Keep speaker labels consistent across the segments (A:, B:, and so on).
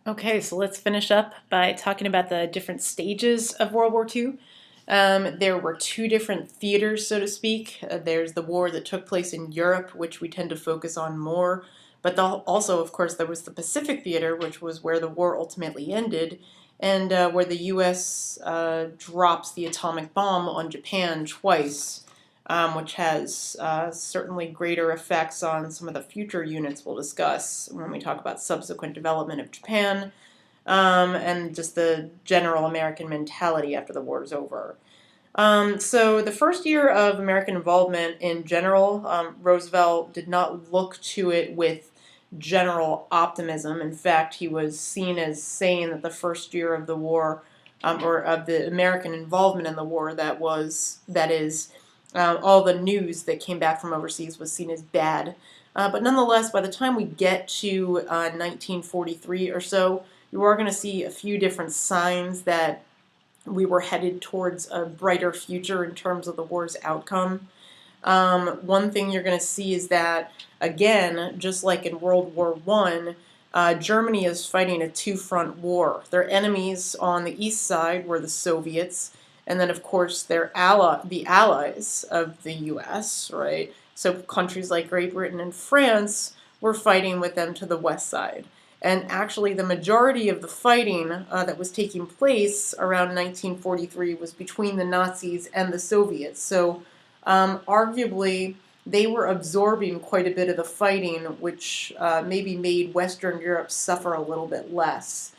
A: Okay, so let's finish up by talking about the different stages of World War II. There were two different theaters, so to speak. There's the war that took place in Europe, which we tend to focus on more, but also, of course, there was the Pacific Theater, which was where the war ultimately ended, and where the U.S. Drops the atomic bomb on Japan twice, which has certainly greater effects on some of the future units we'll discuss when we talk about subsequent development of Japan, and just the general American mentality after the war is over. So the first year of American involvement in general, Roosevelt did not look to it with general optimism. In fact, he was seen as saying that the first year of the war, or of the American involvement in the war, that is, all the news that came back from overseas was seen as bad. But nonetheless, by the time we get to 1943 or so, you are going to see a few different signs that we were headed towards a brighter future in terms of the war's outcome. One thing you're going to see is that, again, just like in World War One, Germany is fighting a two-front war. Their enemies on the east side were the Soviets, and then, of course, the allies of the U.S., right? So countries like Great Britain and France were fighting with them to the west side. And actually, the majority of the fighting that was taking place around 1943 was between the Nazis and the Soviets. So, arguably, they were absorbing quite a bit of the fighting, which maybe made Western Europe suffer a little bit less.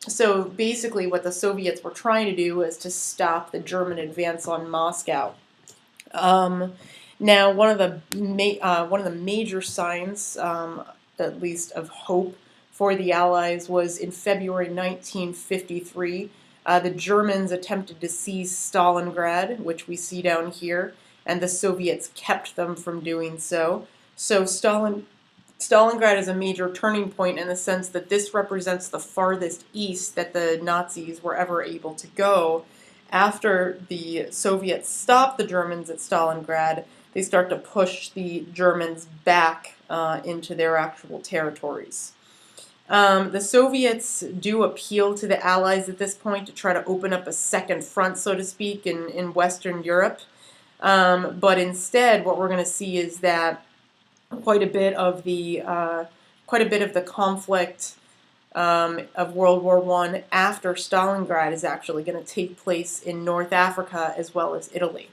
A: So basically, what the Soviets were trying to do was to stop the German advance on Moscow. Now, one of the major signs, at least of hope for the Allies, was in February 1953. The Germans attempted to seize Stalingrad, which we see down here, and the Soviets kept them from doing so. So Stalingrad is a major turning point in the sense that this represents the farthest east that the Nazis were ever able to go. After the Soviets stop the Germans at Stalingrad, they start to push the Germans back into their actual territories. The Soviets do appeal to the Allies at this point to try to open up a second front, so to speak, in Western Europe. But instead, what we're going to see is that quite a bit of the conflict of World War I after Stalingrad is actually going to take place in North Africa as well as Italy.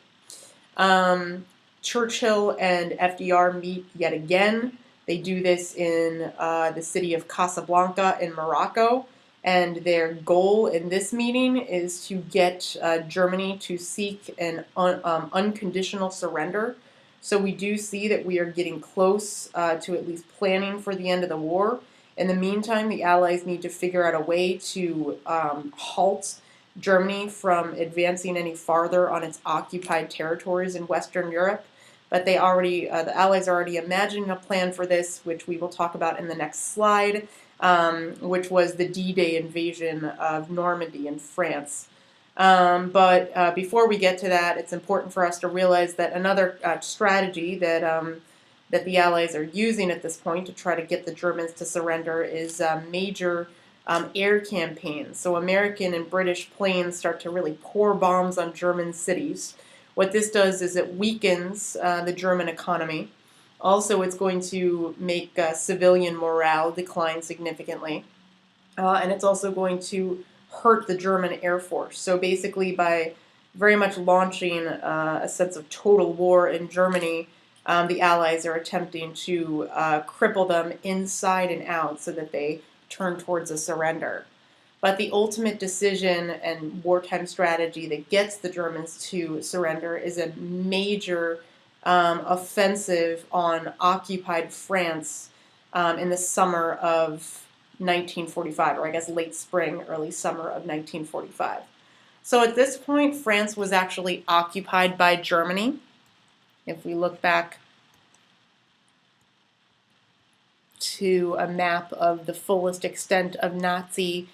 A: Churchill and FDR meet yet again. They do this in the city of Casablanca in Morocco, and their goal in this meeting is to get Germany to seek an unconditional surrender. So we do see that we are getting close to at least planning for the end of the war. In the meantime, the Allies need to figure out a way to halt Germany from advancing any farther on its occupied territories in Western Europe. But the Allies are already imagining a plan for this, which we will talk about in the next slide, which was the D-Day invasion of Normandy in France. But before we get to that, it's important for us to realize that another strategy that the Allies are using at this point to try to get the Germans to surrender is major air campaigns. So American and British planes start to really pour bombs on German cities. What this does is it weakens the German economy. Also, it's going to make civilian morale decline significantly. And it's also going to hurt the German Air Force. So basically, by very much launching a sense of total war in Germany, the Allies are attempting to cripple them inside and out so that they turn towards a surrender. But the ultimate decision and wartime strategy that gets the Germans to surrender is a major offensive on occupied France in the summer of 1945, or I guess late spring, early summer of 1945. So at this point, France was actually occupied by Germany. If we look back to a map of the fullest extent of Nazi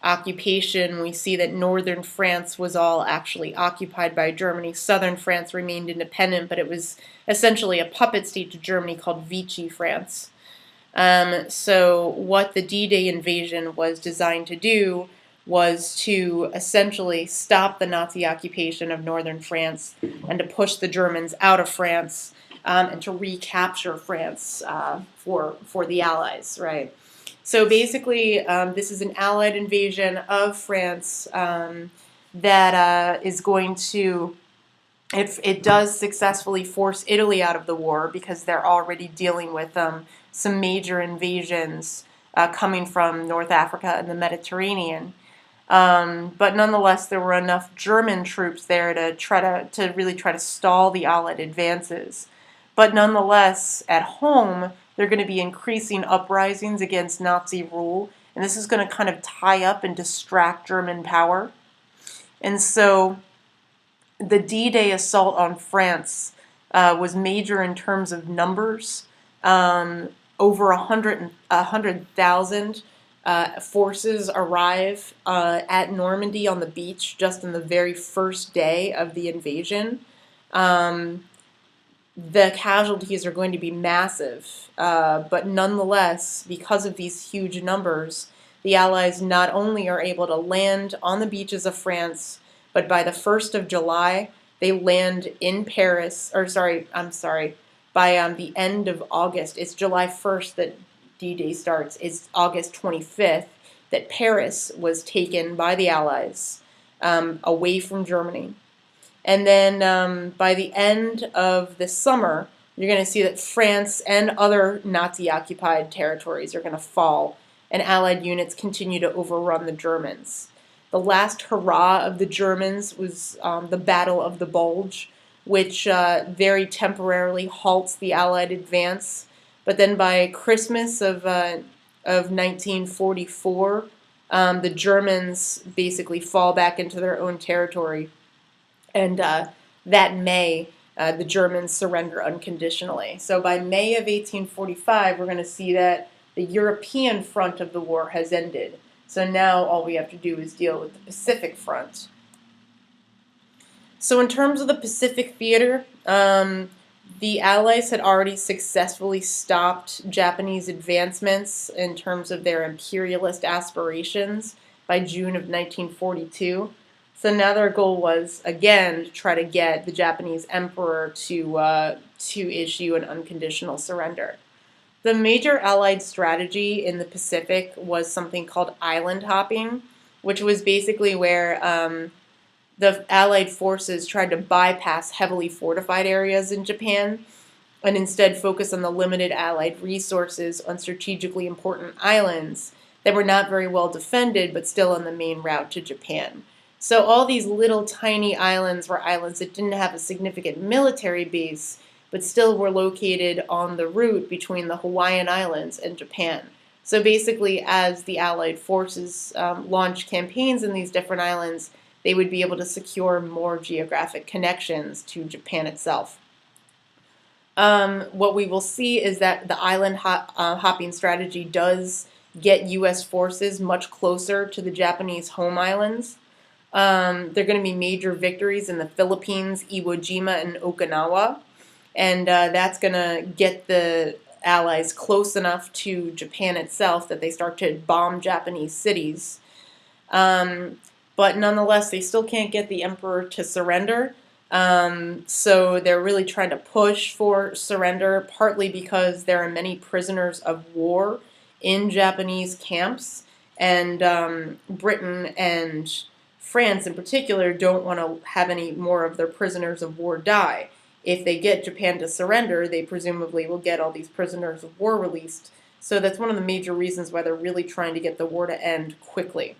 A: occupation, we see that northern France was all actually occupied by Germany. Southern France remained independent, but it was essentially a puppet state to Germany called Vichy France. So what the D-Day invasion was designed to do was to essentially stop the Nazi occupation of northern France and to push the Germans out of France, and to recapture France for the Allies, right? So basically, this is an Allied invasion of France that is going to, if it does successfully force Italy out of the war, because they're already dealing with some major invasions coming from North Africa and the Mediterranean. But nonetheless, there were enough German troops there to really try to stall the Allied advances. But nonetheless, at home, there are going to be increasing uprisings against Nazi rule, and this is going to kind of tie up and distract German power. And so the D-Day assault on France was major in terms of numbers. Over 100,000 forces arrive at Normandy on the beach just in the very first day of the invasion. The casualties are going to be massive, but nonetheless, because of these huge numbers, the Allies not only are able to land on the beaches of France, but by the 1st of July, they land in Paris, or by the end of August. It's July 1st that D-Day starts. It's August 25th that Paris was taken by the Allies away from Germany. And then by the end of the summer, you're going to see that France and other Nazi-occupied territories are going to fall, and Allied units continue to overrun the Germans. The last hurrah of the Germans was the Battle of the Bulge, which very temporarily halts the Allied advance. But then by Christmas of 1944, the Germans basically fall back into their own territory. And that May, the Germans surrender unconditionally. So by May of 1845, we're going to see that the European front of the war has ended. So now all we have to do is deal with the Pacific front. So in terms of the Pacific theater, the Allies had already successfully stopped Japanese advancements in terms of their imperialist aspirations by June of 1942. So now their goal was, again, to try to get the Japanese emperor to issue an unconditional surrender. The major Allied strategy in the Pacific was something called island hopping, which was basically where the Allied forces tried to bypass heavily fortified areas in Japan and instead focus on the limited Allied resources on strategically important islands that were not very well defended but still on the main route to Japan. So all these little tiny islands were islands that didn't have a significant military base, but still were located on the route between the Hawaiian Islands and Japan. So basically, as the Allied forces launched campaigns in these different islands, they would be able to secure more geographic connections to Japan itself. What we will see is that the island hopping strategy does get U.S. forces much closer to the Japanese home islands. There are going to be major victories in the Philippines, Iwo Jima, and Okinawa, and that's going to get the Allies close enough to Japan itself that they start to bomb Japanese cities. But nonetheless, they still can't get the emperor to surrender, so they're really trying to push for surrender, partly because there are many prisoners of war in Japanese camps, and Britain and France in particular don't want to have any more of their prisoners of war die. If they get Japan to surrender, they presumably will get all these prisoners of war released. So that's one of the major reasons why they're really trying to get the war to end quickly.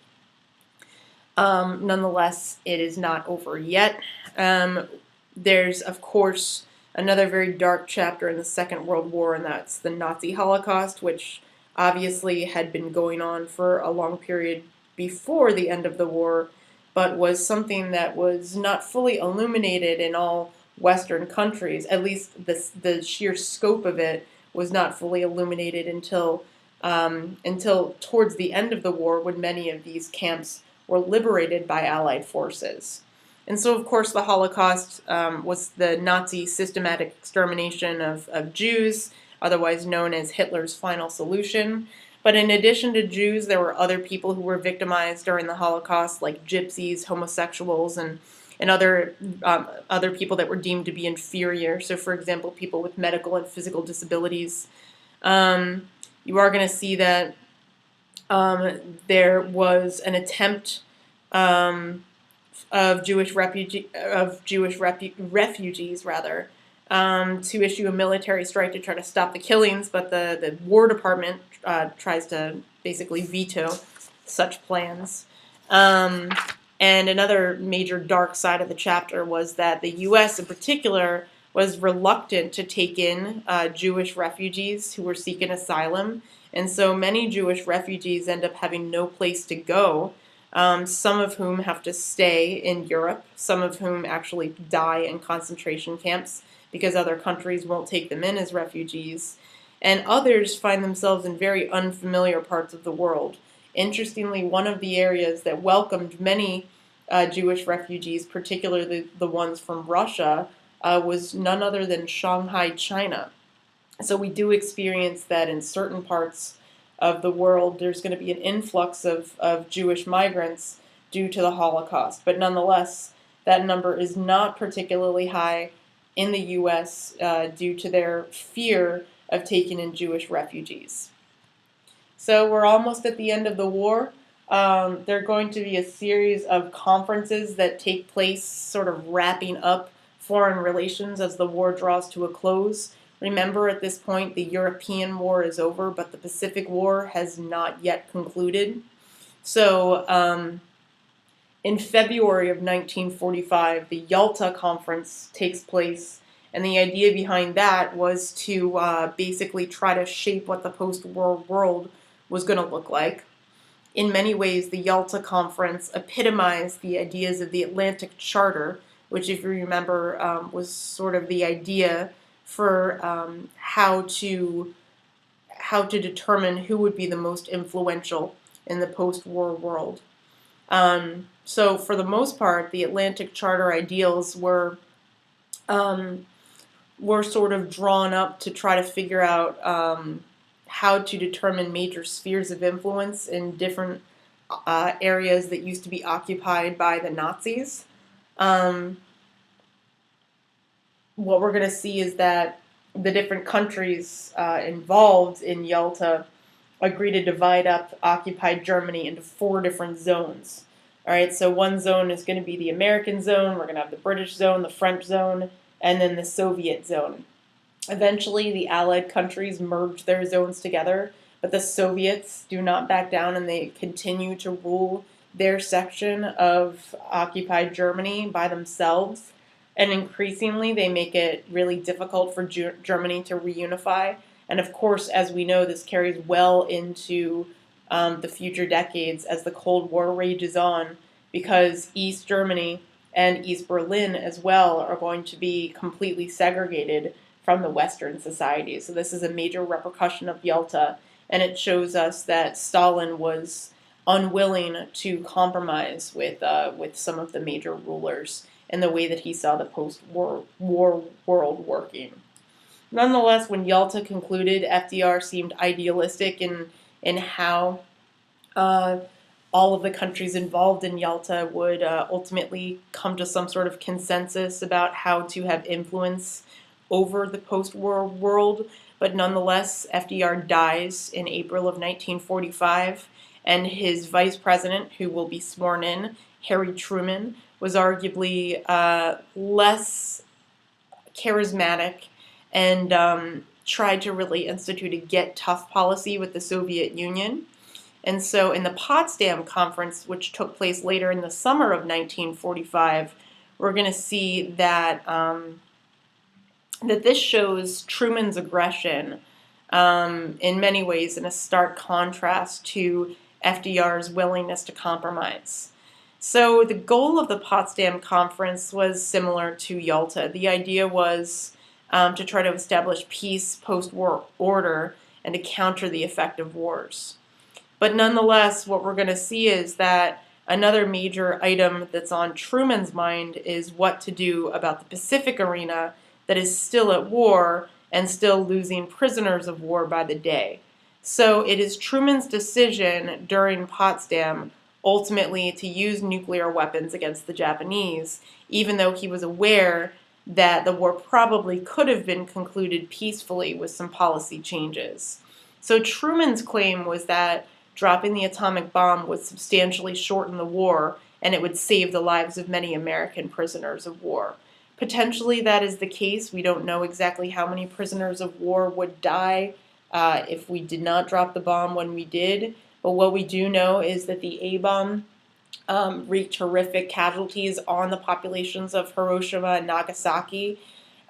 A: Nonetheless, it is not over yet. There's, of course, another very dark chapter in the Second World War, and that's the Nazi Holocaust, which obviously had been going on for a long period before the end of the war, but was something that was not fully illuminated in all Western countries. At least the sheer scope of it was not fully illuminated until towards the end of the war, when many of these camps were liberated by Allied forces. And so, of course, the Holocaust was the Nazi systematic extermination of Jews, otherwise known as Hitler's final solution. But in addition to Jews, there were other people who were victimized during the Holocaust, like gypsies, homosexuals, and other people that were deemed to be inferior. So, for example, people with medical and physical disabilities. You are going to see that there was an attempt of Jewish refugees to issue a military strike to try to stop the killings, but the War Department tries to basically veto such plans. And another major dark side of the chapter was that the U.S. in particular was reluctant to take in Jewish refugees who were seeking asylum. And so many Jewish refugees end up having no place to go, some of whom have to stay in Europe, some of whom actually die in concentration camps because other countries won't take them in as refugees. And others find themselves in very unfamiliar parts of the world. Interestingly, one of the areas that welcomed many Jewish refugees, particularly the ones from Russia, was none other than Shanghai, China. So we do experience that in certain parts of the world there's going to be an influx of Jewish migrants due to the Holocaust. But nonetheless, that number is not particularly high in the U.S. Due to their fear of taking in Jewish refugees. So we're almost at the end of the war. There are going to be a series of conferences that take place, sort of wrapping up foreign relations as the war draws to a close. Remember, at this point, the European War is over, but the Pacific War has not yet concluded. So, in February of 1945, the Yalta Conference takes place, and the idea behind that was to basically try to shape what the post-war world was going to look like. In many ways, the Yalta Conference epitomized the ideas of the Atlantic Charter, which, if you remember, was sort of the idea for how to determine who would be the most influential in the post-war world. So for the most part, the Atlantic Charter ideals were sort of drawn up to try to figure out how to determine major spheres of influence in different areas that used to be occupied by the Nazis. What we're going to see is that the different countries involved in Yalta agree to divide up occupied Germany into 4 different zones. All right, so one zone is going to be the American zone, we're going to have the British zone, the French zone, and then the Soviet zone. Eventually, the Allied countries merge their zones together, but the Soviets do not back down and they continue to rule their section of occupied Germany by themselves. And increasingly, they make it really difficult for Germany to reunify. And of course, as we know, this carries well into the future decades as the Cold War rages on, because East Germany and East Berlin as well are going to be completely segregated from the Western society. So this is a major repercussion of Yalta, and it shows us that Stalin was unwilling to compromise with some of the major rulers in the way that he saw the post-war world working. Nonetheless, when Yalta concluded, FDR seemed idealistic in how all of the countries involved in Yalta would ultimately come to some sort of consensus about how to have influence over the post-war world. But nonetheless, FDR dies in April of 1945, and his vice president, who will be sworn in, Harry Truman, was arguably less charismatic and tried to really institute a get-tough policy with the Soviet Union. And so in the Potsdam Conference, which took place later in the summer of 1945, we're going to see that that this shows Truman's aggression in many ways in a stark contrast to FDR's willingness to compromise. So the goal of the Potsdam Conference was similar to Yalta. The idea was to try to establish peace, post-war order, and to counter the effect of wars. But nonetheless, what we're going to see is that another major item that's on Truman's mind is what to do about the Pacific arena that is still at war and still losing prisoners of war by the day. So it is Truman's decision during Potsdam ultimately to use nuclear weapons against the Japanese, even though he was aware that the war probably could have been concluded peacefully with some policy changes. So Truman's claim was that dropping the atomic bomb would substantially shorten the war and it would save the lives of many American prisoners of war. Potentially that is the case. We don't know exactly how many prisoners of war would die if we did not drop the bomb when we did. But what we do know is that the A-bomb wreaked horrific casualties on the populations of Hiroshima and Nagasaki.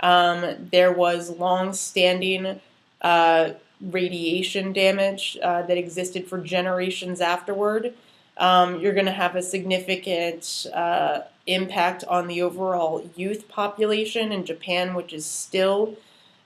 A: There was long-standing radiation damage that existed for generations afterward. You're going to have a significant impact on the overall youth population in Japan, which is still,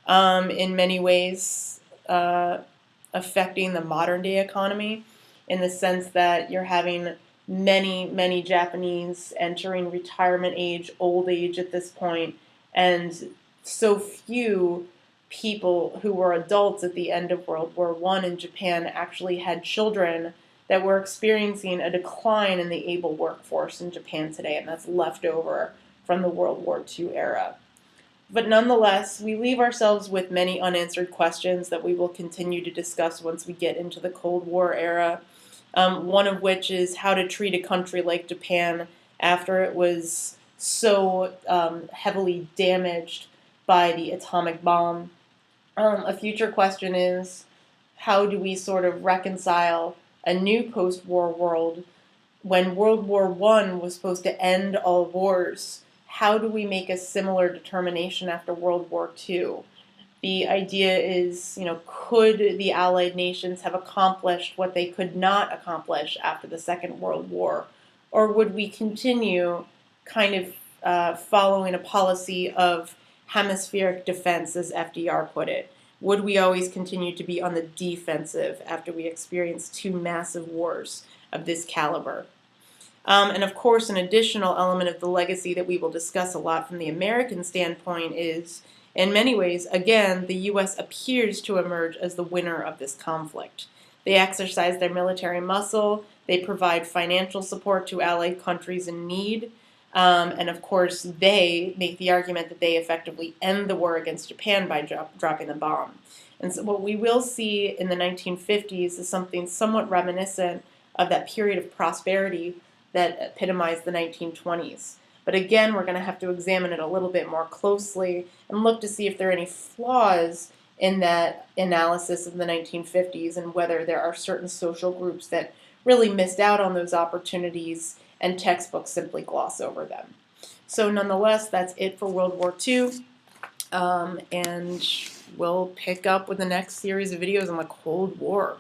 A: in many ways, affecting the modern-day economy, in the sense that you're having many Japanese entering retirement age, old age at this point, and so few people who were adults at the end of World War I in Japan actually had children that were experiencing a decline in the able workforce in Japan today, and that's left over from the World War II era. But nonetheless, we leave ourselves with many unanswered questions that we will continue to discuss once we get into the Cold War era. One of which is how to treat a country like Japan after it was so heavily damaged by the atomic bomb. A future question is, how do we sort of reconcile a new post-war world when World War I was supposed to end all wars? How do we make a similar determination after World War II? The idea is, could the Allied nations have accomplished what they could not accomplish after the Second World War? Or would we continue kind of following a policy of hemispheric defense, as FDR put it? Would we always continue to be on the defensive after we experience two massive wars of this caliber? And of course, an additional element of the legacy that we will discuss a lot from the American standpoint is, in many ways, again, the U.S. appears to emerge as the winner of this conflict. They exercise their military muscle, they provide financial support to allied countries in need, and of course, they make the argument that they effectively end the war against Japan by dropping the bomb. And so what we will see in the 1950s is something somewhat reminiscent of that period of prosperity that epitomized the 1920s. But again, we're going to have to examine it a little bit more closely and look to see if there are any flaws in that analysis of the 1950s and whether there are certain social groups that really missed out on those opportunities and textbooks simply gloss over them. So nonetheless, that's it for World War II. And we'll pick up with the next series of videos on the Cold War.